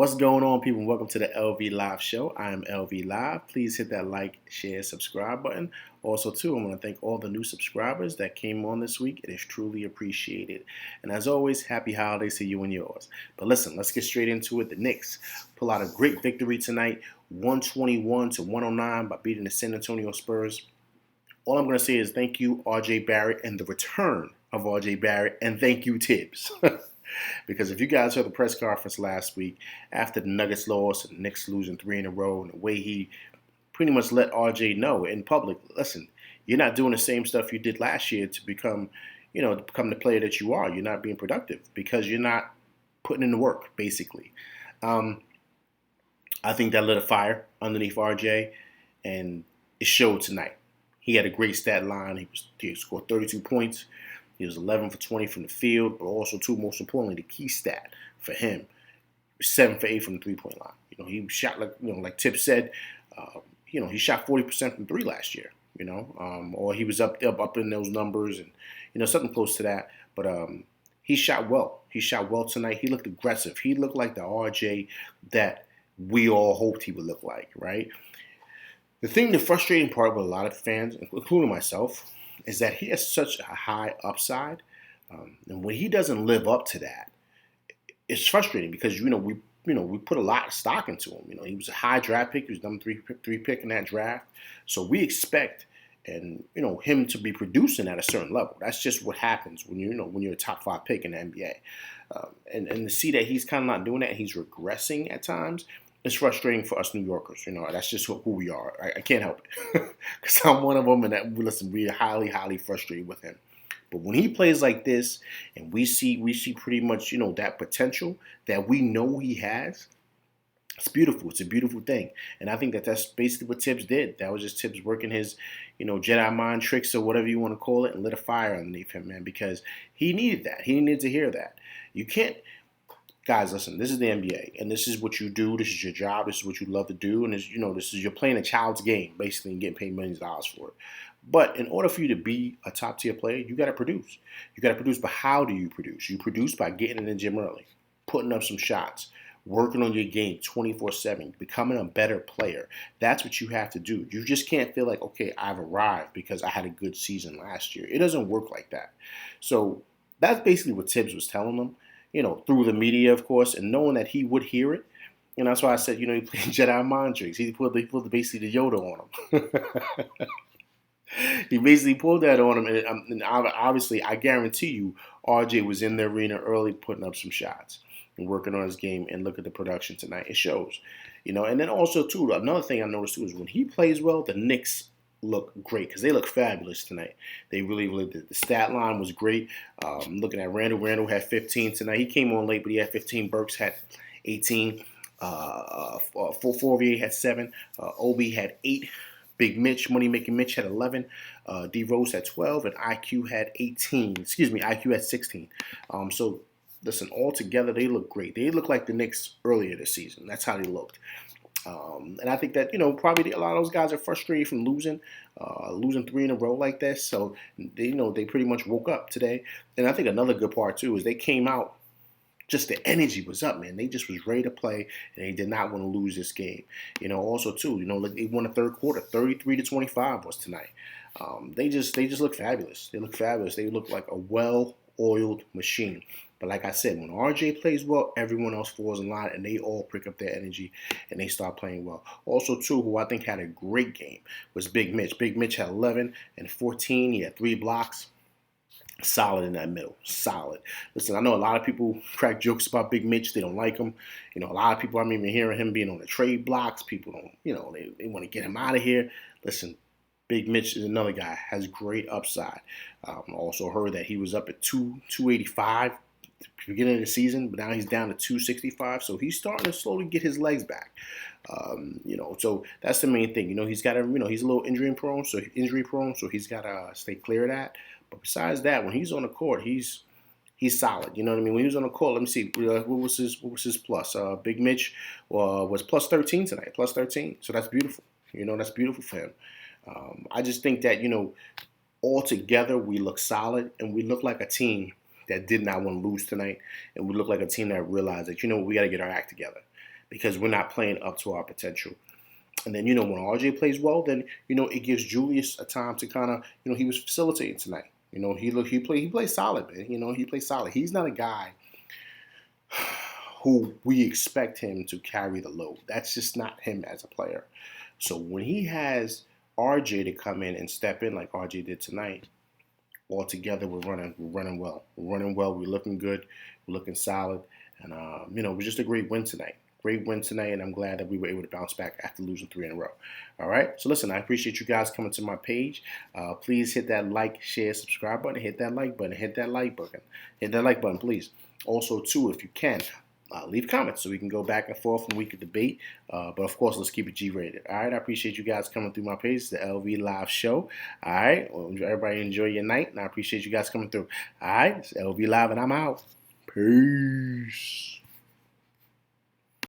What's going on, people? Welcome to the LV Live Show. I am LV Live. Please hit that like, share, subscribe button. Also, too, I want to thank all the new subscribers that came on this week. It is truly appreciated. And as always, happy holidays to you and yours. But listen, let's get straight into it. The Knicks pull out a great victory tonight, 121 to 109 by beating the San Antonio Spurs. All I'm going to say is thank you, R.J. Barrett, and the return of R.J. Barrett, and thank you, Tibbs. Because if you guys heard the press conference last week after the Nuggets lost and the Knicks losing 3 in a row, and the way he pretty much let RJ know in public, listen, you're not doing the same stuff you did last year to become the player that you are. You're not being productive because you're not putting in the work, basically. I think that lit a fire underneath RJ, and it showed tonight. He had a great stat line. He scored 32 points. He was 11 for 20 from the field, but also, too, most importantly, the key stat for him, 7 for 8 from the three-point line. He shot like Tip said, he shot 40% from three last year. Or he was up in those numbers, and something close to that. But he shot well. He shot well tonight. He looked aggressive. He looked like the RJ that we all hoped he would look like, right? The frustrating part with a lot of fans, including myself, is that he has such a high upside, and when he doesn't live up to that, it's frustrating because we put a lot of stock into him. He was a high draft pick. He was number three pick in that draft, so we expect him to be producing at a certain level. That's just what happens when you're a top 5 pick in the NBA, and to see that he's kind of not doing that, and he's regressing at times. It's frustrating for us New Yorkers. That's just who we are. I can't help it because I'm one of them, and we're highly, highly frustrated with him. But when he plays like this, and we see pretty much that potential that we know he has, it's beautiful. It's a beautiful thing, and I think that's basically what Tibbs did. That was just Tibbs working his Jedi mind tricks or whatever you want to call it, and lit a fire underneath him, man, because he needed that. He needed to hear that. You can't. Guys, listen, this is the NBA, and this is what you do. This is your job. This is what you love to do, and you're playing a child's game, basically, and getting paid millions of dollars for it. But in order for you to be a top-tier player, you got to produce. You got to produce, but how do you produce? You produce by getting in the gym early, putting up some shots, working on your game 24/7, becoming a better player. That's what you have to do. You just can't feel like, okay, I've arrived because I had a good season last year. It doesn't work like that. So that's basically what Tibbs was telling them. Through the media, of course, and knowing that he would hear it. And that's why I said, he played Jedi mind tricks. He pulled basically the Yoda on him. He basically pulled that on him, and obviously, I guarantee you, RJ was in the arena early putting up some shots and working on his game, and look at the production tonight. It shows. And then also, too, another thing I noticed, too, is when he plays well, the Knicks look great because they look fabulous tonight. They really, really did. The stat line was great. Looking at Randall. Randall had 15 tonight. He came on late, but he had 15. Burks had 18. Fourier had 7. Obi had 8. Big Mitch, Money Making Mitch had 11. D Rose had 12, and IQ had 18. Excuse me, IQ had 16. So listen, all together they look great. They look like the Knicks earlier this season. That's how they looked. And I think that, probably a lot of those guys are frustrated from losing 3 in a row like this. So, they pretty much woke up today. And I think another good part, too, is they came out, just the energy was up, man. They just was ready to play, and they did not want to lose this game. Also, too, they won the third quarter, 33-25 was tonight. They just look fabulous. They look fabulous. They look like a well-oiled machine. But like I said, when RJ plays well, everyone else falls in line, and they all pick up their energy, and they start playing well. Also, too, who I think had a great game was Big Mitch. Big Mitch had 11 and 14. He had 3 blocks. Solid in that middle. Solid. Listen, I know a lot of people crack jokes about Big Mitch. They don't like him. A lot of people, I'm even hearing him being on the trade blocks. People don't, they want to get him out of here. Listen, Big Mitch is another guy, has great upside. Also heard that he was up at 285 at the beginning of the season, but now he's down to 265. So he's starting to slowly get his legs back. So that's the main thing. He's got he's a little injury prone, so he's got to stay clear of that. But besides that, when he's on the court, he's solid. You know what I mean? When he was on the court, let me see, what was his plus? Big Mitch was plus 13 tonight, plus 13. So that's beautiful. That's beautiful for him. I just think that all together we look solid, and we look like a team that did not want to lose tonight, and we look like a team that realized that we got to get our act together. because we're not playing up to our potential. And then, when RJ plays well, then, it gives Julius a time to kind of, he was facilitating tonight. He plays solid, man. He plays solid. He's not a guy who we expect him to carry the load. That's just not him as a player. So when he has RJ to come in and step in like RJ did tonight, all together we're running well. We're looking good. We're looking solid. And, it was just a great win tonight. Great win tonight, and I'm glad that we were able to bounce back after losing 3 in a row. All right? So, listen, I appreciate you guys coming to my page. Please hit that like, share, subscribe button. Hit that like button. Hit that like button. Hit that like button, please. Also, too, if you can, leave comments so we can go back and forth and we can debate. But, of course, let's keep it G-rated. All right? I appreciate you guys coming through my page. It's the LV Live Show. All right? Well, everybody enjoy your night, and I appreciate you guys coming through. All right? It's LV Live, and I'm out. Peace.